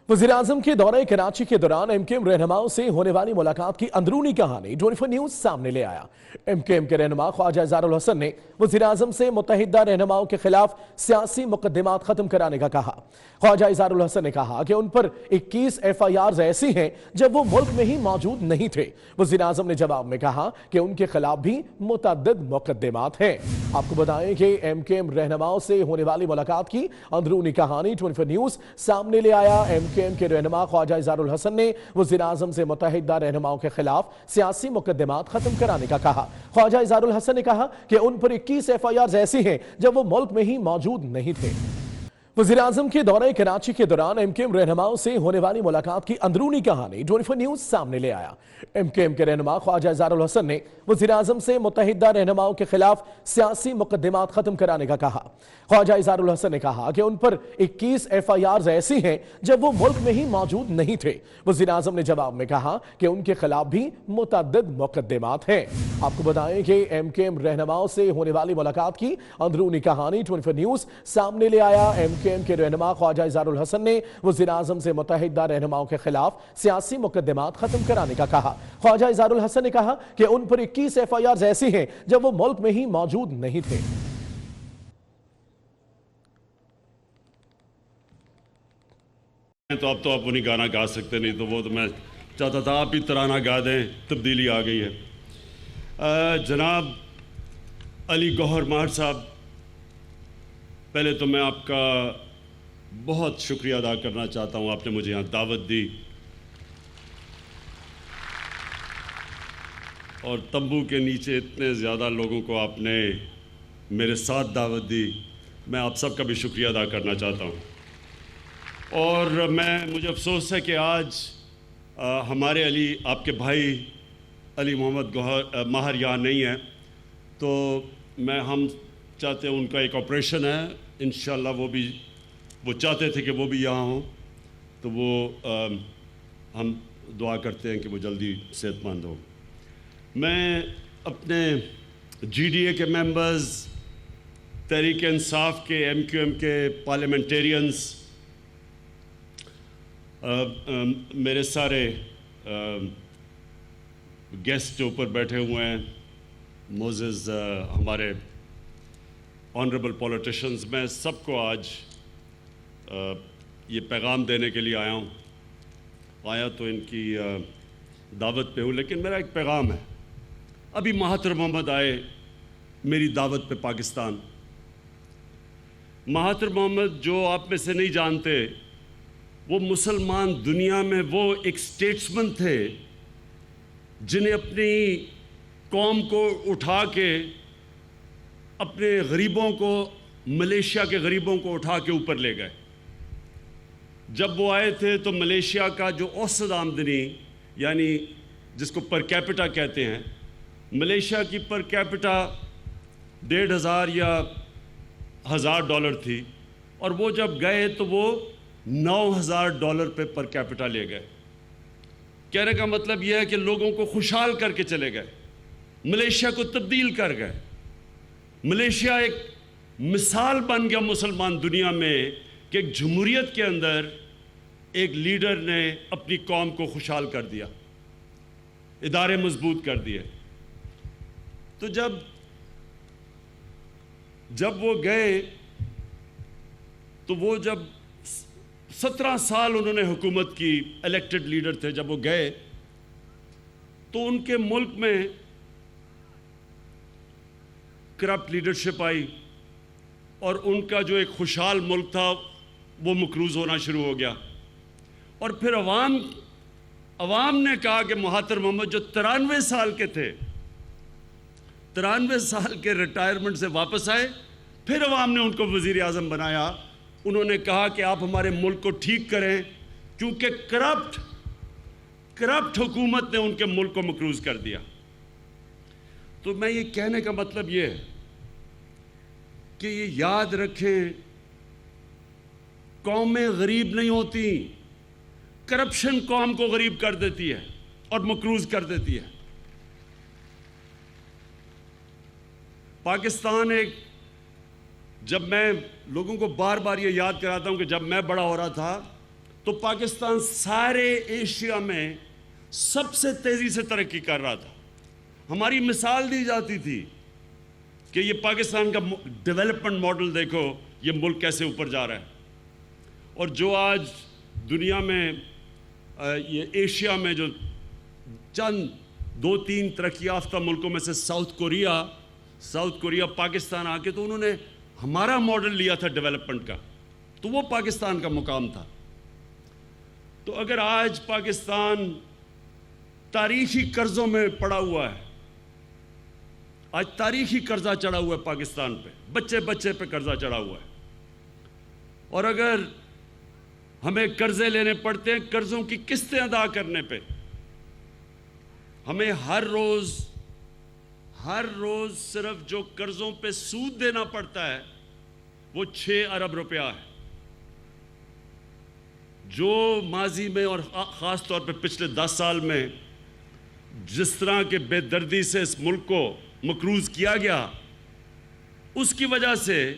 वज़ीर-ए-आज़म के दौरे कराची के दौरान एमकेएम रहनुमाओं से होने वाली मुलाकात की अंदरूनी कहानी 24 न्यूज़ सामने ले आया। एमकेएम के रहनुमा ख्वाजा इज़हारुल हसन ने वज़ीर-ए-आज़म से मुत्तहिदा रहनुमाओं के खिलाफ सियासी मुकद्दमात खत्म कराने का कहा। ख्वाजा इज़हारुल हसन ने कहा कि उन पर 21 FIRs ऐसी हैं जब वो मुल्क में ही मौजूद नहीं थे। वज़ीर-ए-आज़म ने जवाब में कहा कि उनके खिलाफ भी मुतअद्दिद मुकद्दमात हैं। आपको बताएं कि एमकेएम रहनुमाओं से होने वाली मुलाकात की अंदरूनी कहानी 24 न्यूज़ सामने ले आया। एमकेएम के रहनुमा ख्वाजा इज़हारुल हसन ने वज़ीर-ए-आज़म से मुत्तहिदा रहनुमाओं के खिलाफ सियासी मुकद्दमात खत्म कराने का कहा। ख्वाजा इज़हारुल हसन ने कहा कि उन पर 21 FIRs ऐसी हैं जब वो मुल्क में ही मौजूद नहीं थे। वज़ीर-ए-आज़म के दौरे कराची के दौरान एमकेएम रहनुमाओं से होने वाली मुलाकात की अंदरूनी कहानी 24 न्यूज़ सामने ले आया। एमकेएम के रहनुमा ख्वाजा इज़हारुल हसन ने वज़ीर-ए-आज़म से मुत्तहिदा रहनुमाओं के खिलाफ सियासी मुकद्दमात खत्म कराने का कहा। ख्वाजा इज़हारुल हसन ने कहा कि उन पर 21 FIRs ऐसी हैं जब वो मुल्क में ही मौजूद नहीं थे। वज़ीर-ए-आज़म ने जवाब में कहा कि उनके खिलाफ भी मुतअद्दिद मुकद्दमात हैं। आपको बताएं कि एमकेएम रहनुमाओं से होने वाली मुलाकात की अंदरूनी कहानी 24 न्यूज़ सामने ले आया। एमकेएम के रहनुमा ख्वाजा इज़हारुल हसन ने वज़ीर-ए-आज़म से मुत्तहिदा रहनुमाओं के खिलाफ सियासी मुकद्दमात खत्म कराने का कहा। ख्वाजा इज़हारुल हसन ने कहा कि उन पर 21 FIRs ऐसी हैं जब वो मुल्क में ही मौजूद नहीं थे। तो अब तो आप उन्हीं गाना गा सकते, नहीं तो वो तो मैं चाहता था आप ही तराना गा दें। तब्दीली आ गई है। जनाब अली गौहर माहर साहब, पहले तो मैं आपका बहुत शुक्रिया अदा करना चाहता हूँ। आपने मुझे यहाँ दावत दी और तंबू के नीचे इतने ज़्यादा लोगों को आपने मेरे साथ दावत दी। मैं आप सबका भी शुक्रिया अदा करना चाहता हूँ। और मुझे अफसोस है कि आज हमारे अली, आपके भाई अली मोहम्मद गौहर माहर यहाँ नहीं है। तो हम चाहते हैं, उनका एक ऑपरेशन है, इंशाल्लाह वो चाहते थे कि वो भी यहाँ हों। तो हम दुआ करते हैं कि वो जल्दी सेहतमंद हो। मैं अपने GDA के मेंबर्स, तहरीक इंसाफ के, MQM के पार्लियामेंटेरियंस, मेरे सारे गेस्ट जो ऊपर बैठे हुए हैं, मोज़ेज़ हमारे ऑनरेबल पॉलिटिशियंस, मैं सबको आज ये पैगाम देने के लिए आया हूँ। आया तो इनकी दावत पे हूँ, लेकिन मेरा एक पैगाम है। अभी महातिर मोहम्मद आए मेरी दावत पे पाकिस्तान। महातिर मोहम्मद, जो आप में से नहीं जानते, वो मुसलमान दुनिया में वो एक स्टेट्समैन थे जिन्हें अपनी कौम को उठा के, अपने गरीबों को, मलेशिया के गरीबों को उठा के ऊपर ले गए। जब वो आए थे तो मलेशिया का जो औसत आमदनी, यानी जिसको पर कैपिटा कहते हैं, मलेशिया की पर कैपिटा $1,500 या $1,000 थी। और वो जब गए तो वो $9,000 पे पर कैपिटा ले गए। कहने का मतलब यह है कि लोगों को खुशहाल करके चले गए, मलेशिया को तब्दील कर गए। मलेशिया एक मिसाल बन गया मुसलमान दुनिया में कि एक जमहूरियत के अंदर एक लीडर ने अपनी कौम को खुशहाल कर दिया, इदारे मजबूत कर दिए। तो जब वो गए तो वो जब 17 साल उन्होंने हुकूमत की, इलेक्टेड लीडर थे, जब वो गए तो उनके मुल्क में करप्ट लीडरशिप आई और उनका जो एक खुशहाल मुल्क था वो मकरूज होना शुरू हो गया। और फिर अवाम ने कहा कि महातिर मोहम्मद, जो 93 साल के थे, 93 साल के रिटायरमेंट से वापस आए, फिर अवाम ने उनको वज़ीर आज़म बनाया। उन्होंने कहा कि आप हमारे मुल्क को ठीक करें, क्योंकि करप्ट हुकूमत ने उनके मुल्क को मकरूज कर दिया। तो मैं ये कहने का मतलब ये है कि ये याद रखें, कौमें गरीब नहीं होती, करप्शन कौम को गरीब कर देती है और मकरूज कर देती है। पाकिस्तान एक, जब मैं लोगों को बार बार ये याद कराता हूँ कि जब मैं बड़ा हो रहा था تو پاکستان سارے ایشیا میں سب سے تیزی سے ترقی کر رہا تھا. ہماری مثال دی جاتی تھی کہ یہ پاکستان کا ڈیولپمنٹ ماڈل دیکھو، یہ ملک کیسے اوپر جا رہا ہے. اور جو آج دنیا میں یہ ایشیا میں جو چند 2-3 ترقی یافتہ ملکوں میں سے ساؤتھ کوریا پاکستان آ کے تو انہوں نے ہمارا ماڈل لیا تھا ڈیولپمنٹ کا، تو وہ پاکستان کا مقام تھا. تو اگر آج پاکستان تاریخی قرضوں میں پڑا ہوا ہے، آج تاریخی قرضہ چڑھا ہوا ہے پاکستان پہ، بچے بچے پہ قرضہ چڑھا ہوا ہے، اور اگر ہمیں قرضے لینے پڑتے ہیں قرضوں کی قسطیں ادا کرنے پہ، ہمیں ہر روز صرف جو قرضوں پہ سود دینا پڑتا ہے وہ 6 ارب روپیہ ہے. جو ماضی میں اور خاص طور پہ پچھلے 10 سال میں جس طرح کے بے دردی سے اس ملک کو مقروض کیا گیا، اس کی وجہ سے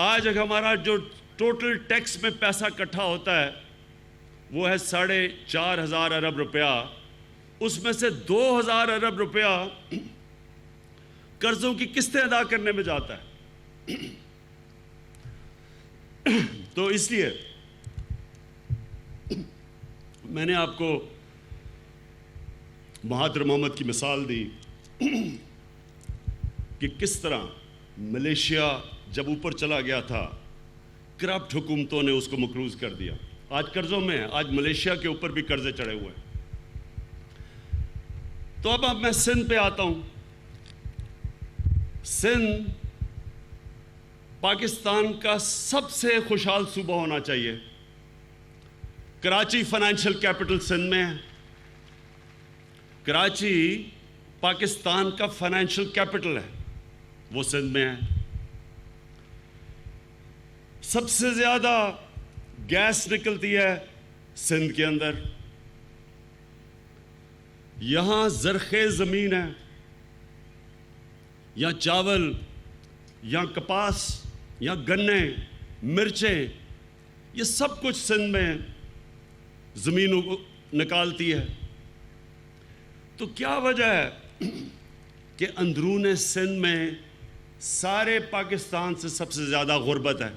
آج ہمارا جو ٹوٹل ٹیکس میں پیسہ اکٹھا ہوتا ہے وہ ہے 4,500 ارب روپیہ. اس میں سے 2,000 ارب روپیہ قرضوں کی قسطیں ادا کرنے میں جاتا ہے. تو اس لیے میں نے آپ کو مہاتما محمد کی مثال دی کہ کس طرح ملیشیا جب اوپر چلا گیا تھا کرپٹ حکومتوں نے اس کو مقروض کر دیا. آج قرضوں میں ہے، آج ملیشیا کے اوپر بھی قرضے چڑھے ہوئے ہیں. تو اب میں سندھ پہ آتا ہوں. سندھ پاکستان کا سب سے خوشحال صوبہ ہونا چاہیے. کراچی فائنینشیل کیپٹل سندھ میں ہے. کراچی پاکستان کا فائنینشیل کیپٹل ہے، وہ سندھ میں ہے. سب سے زیادہ گیس نکلتی ہے سندھ کے اندر. یہاں زرخیز زمین ہے، یا چاول یا کپاس یا گنے، مرچیں، یہ سب کچھ سندھ میں زمینوں کو نکالتی ہے. تو کیا وجہ ہے کہ اندرون سندھ میں سارے پاکستان سے سب سے زیادہ غربت ہے؟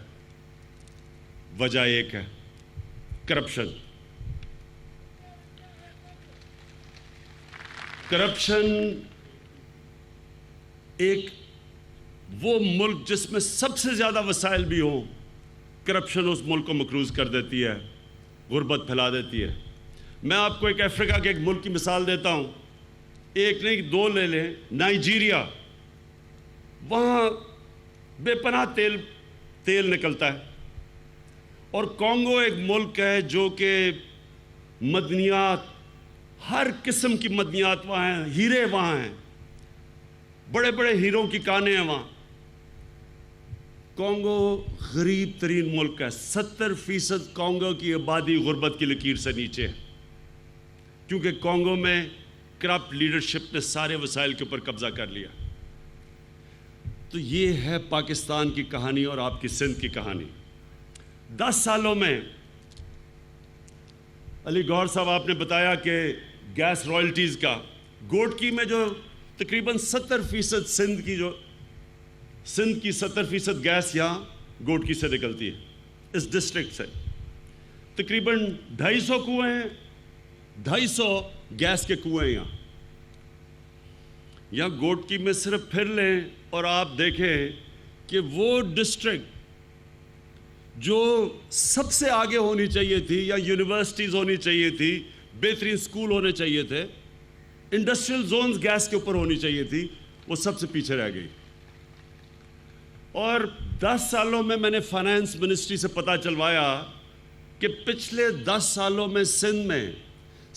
وجہ ایک ہے، کرپشن. کرپشن ایک وہ ملک جس میں سب سے زیادہ وسائل بھی ہوں، کرپشن اس ملک کو مقروض کر دیتی ہے، غربت پھیلا دیتی ہے. میں آپ کو ایک افریقہ کے ایک ملک کی مثال دیتا ہوں، ایک نہیں 2 لے لیں. نائجیریا، وہاں بے پناہ تیل نکلتا ہے. اور کانگو ایک ملک ہے جو کہ معدنیات، ہر قسم کی معدنیات وہاں ہیں، ہیرے وہاں ہیں، بڑے بڑے ہیروں کی کانیں ہیں وہاں. کانگو غریب ترین ملک ہے. 70% کانگو کی آبادی غربت کی لکیر سے نیچے ہے، کیونکہ کانگو میں کرپٹ لیڈرشپ نے سارے وسائل کے اوپر قبضہ کر لیا. تو یہ ہے پاکستان کی کہانی اور آپ کی سندھ کی کہانی. 10 سالوں میں علی گوہر صاحب آپ نے بتایا کہ گیس رائلٹیز کا گوٹکی میں جو تقریباً 70% سندھ کی 70% گیس یہاں گوٹکی سے نکلتی ہے، اس ڈسٹرکٹ سے. تقریباً 250 کنویں ہیں، 250 گیس کے کنویں یہاں گوٹکی میں. صرف پھر لیں اور آپ دیکھیں کہ وہ ڈسٹرکٹ جو سب سے آگے ہونی چاہیے تھی، یا یونیورسٹیز ہونی چاہیے تھی، بہترین سکول ہونے چاہیے تھے، انڈسٹریل زونز گیس کے اوپر ہونی چاہیے تھی، وہ سب سے پیچھے رہ گئی. اور 10 سالوں میں نے فائنانس منسٹری سے پتہ چلوایا کہ پچھلے 10 سالوں میں سندھ میں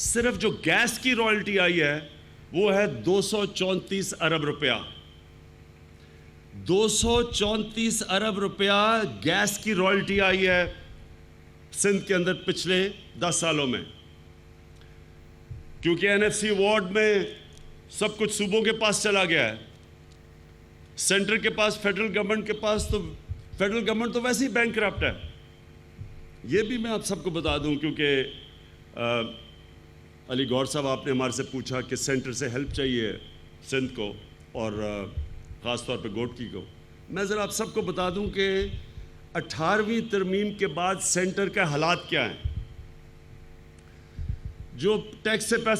صرف جو گیس کی رائلٹی آئی ہے وہ ہے 234 ارب روپیہ. 234 ارب روپیہ گیس کی رائلٹی آئی ہے سندھ کے اندر پچھلے 10 سالوں میں. کیونکہ NFC وارڈ میں سب کچھ صوبوں کے پاس چلا گیا ہے، سینٹر کے پاس، فیڈرل گورنمنٹ کے پاس. تو فیڈرل گورنمنٹ تو ویسے ہی بینک کرپٹ ہے. یہ بھی میں آپ سب کو بتا دوں کیونکہ علی گور صاحب آپ نے ہمارے سے پوچھا کہ سینٹر سے ہیلپ چاہیے سندھ کو اور خاص طور پہ گوٹکی کو. میں ذرا آپ سب کو بتا دوں کہ 18ویں ترمیم کے بعد سینٹر کا حالات کیا ہیں. جو ٹیکس سے پیسہ